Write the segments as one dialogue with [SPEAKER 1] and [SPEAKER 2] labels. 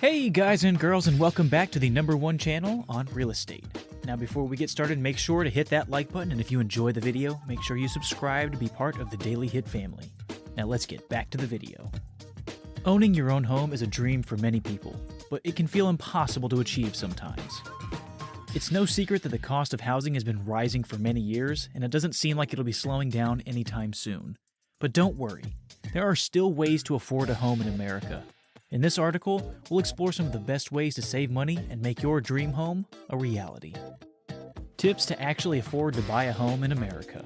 [SPEAKER 1] Hey guys and girls, and welcome back to the #1 channel on real estate. Now before we get started, make sure to hit that like button, and if you enjoy the video, make sure you subscribe to be part of the Daily Hit family. Now let's get back to the video. Owning your own home is a dream for many people, but it can feel impossible to achieve sometimes. It's no secret that the cost of housing has been rising for many years, and it doesn't seem like it'll be slowing down anytime soon. But don't worry, there are still ways to afford a home in America. In this article, we'll explore some of the best ways to save money and make your dream home a reality. Tips to actually afford to buy a home in America.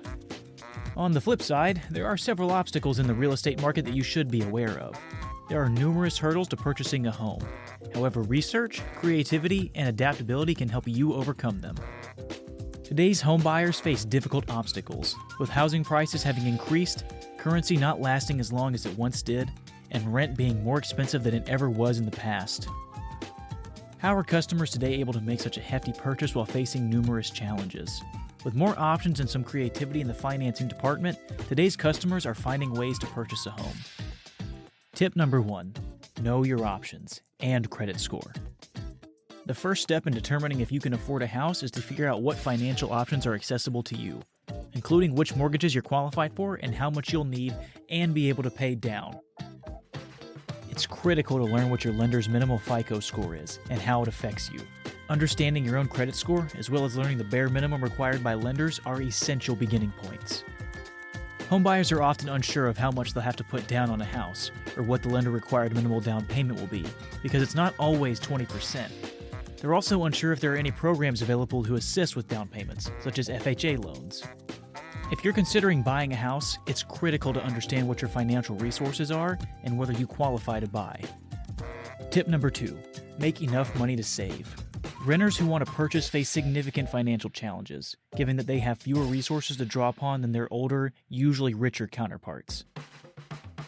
[SPEAKER 1] On the flip side, there are several obstacles in the real estate market that you should be aware of. There are numerous hurdles to purchasing a home. However, research, creativity, and adaptability can help you overcome them. Today's home buyers face difficult obstacles, with housing prices having increased, currency not lasting as long as it once did, and rent being more expensive than it ever was in the past. How are customers today able to make such a hefty purchase while facing numerous challenges? With more options and some creativity in the financing department, today's customers are finding ways to purchase a home. Tip number 1. Know your options and credit score. The first step in determining if you can afford a house is to figure out what financial options are accessible to you, including which mortgages you're qualified for and how much you'll need and be able to pay down. It's critical to learn what your lender's minimal FICO score is and how it affects you. Understanding your own credit score, as well as learning the bare minimum required by lenders, are essential beginning points. Homebuyers are often unsure of how much they'll have to put down on a house, or what the lender-required minimal down payment will be, because it's not always 20%. They're also unsure if there are any programs available to assist with down payments, such as FHA loans. If you're considering buying a house, it's critical to understand what your financial resources are and whether you qualify to buy. Tip number 2. Make enough money to save. Renters who want to purchase face significant financial challenges, given that they have fewer resources to draw upon than their older, usually richer counterparts.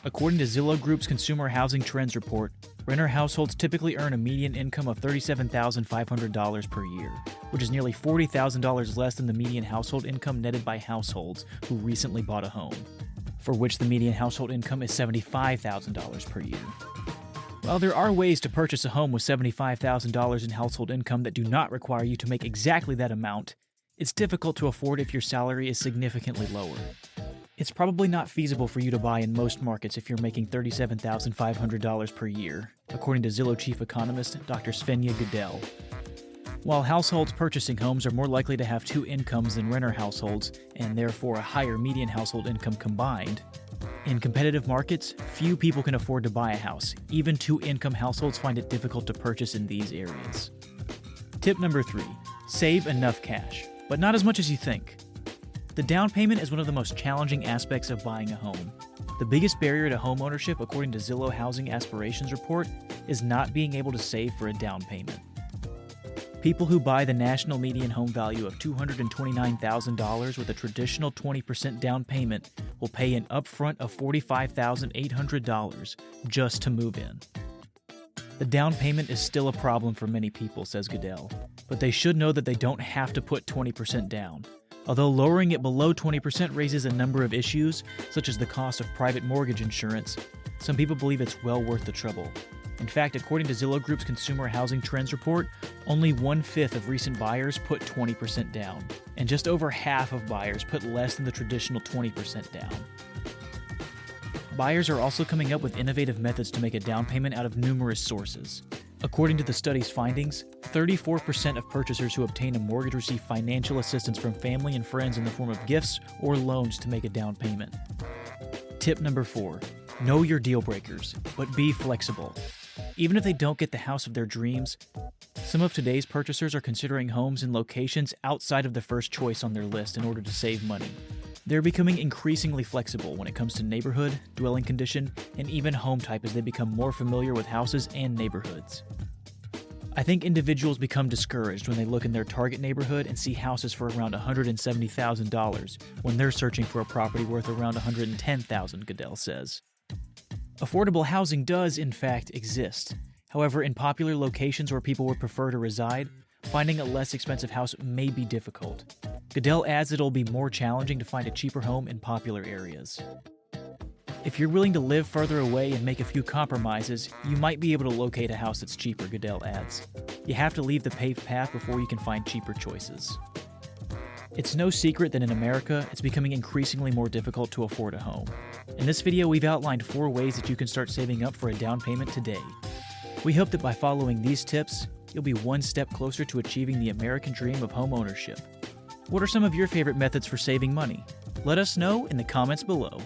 [SPEAKER 1] According to Zillow Group's Consumer Housing Trends Report, renter households typically earn a median income of $37,500 per year, which is nearly $40,000 less than the median household income netted by households who recently bought a home, for which the median household income is $75,000 per year. While there are ways to purchase a home with $75,000 in household income that do not require you to make exactly that amount, it's difficult to afford if your salary is significantly lower. It's probably not feasible for you to buy in most markets if you're making $37,500 per year, according to Zillow chief economist Dr. Svenja Goodell. While households purchasing homes are more likely to have two incomes than renter households, and therefore a higher median household income combined, in competitive markets, few people can afford to buy a house. Even two-income households find it difficult to purchase in these areas. Tip number 3. Save enough cash, but not as much as you think. The down payment is one of the most challenging aspects of buying a home. The biggest barrier to home ownership, according to Zillow Housing Aspirations Report, is not being able to save for a down payment. People who buy the national median home value of $229,000 with a traditional 20% down payment will pay an upfront of $45,800 just to move in. The down payment is still a problem for many people, says Goodell, but they should know that they don't have to put 20% down. Although lowering it below 20% raises a number of issues, such as the cost of private mortgage insurance, some people believe it's well worth the trouble. In fact, according to Zillow Group's Consumer Housing Trends Report, only 1/5 of recent buyers put 20% down, and just over half of buyers put less than the traditional 20% down. Buyers are also coming up with innovative methods to make a down payment out of numerous sources. According to the study's findings, 34% of purchasers who obtain a mortgage receive financial assistance from family and friends in the form of gifts or loans to make a down payment. Tip number 4. Know your deal breakers, but be flexible. Even if they don't get the house of their dreams, some of today's purchasers are considering homes in locations outside of the first choice on their list in order to save money. They're becoming increasingly flexible when it comes to neighborhood, dwelling condition, and even home type as they become more familiar with houses and neighborhoods. I think individuals become discouraged when they look in their target neighborhood and see houses for around $170,000 when they're searching for a property worth around $110,000, Goodell says. Affordable housing does, in fact, exist. However, in popular locations where people would prefer to reside, finding a less expensive house may be difficult. Goodell adds that it'll be more challenging to find a cheaper home in popular areas. If you're willing to live further away and make a few compromises, you might be able to locate a house that's cheaper, Goodell adds. You have to leave the paved path before you can find cheaper choices. It's no secret that in America, it's becoming increasingly more difficult to afford a home. In this video, we've outlined 4 ways that you can start saving up for a down payment today. We hope that by following these tips, you'll be one step closer to achieving the American dream of home ownership. What are some of your favorite methods for saving money? Let us know in the comments below.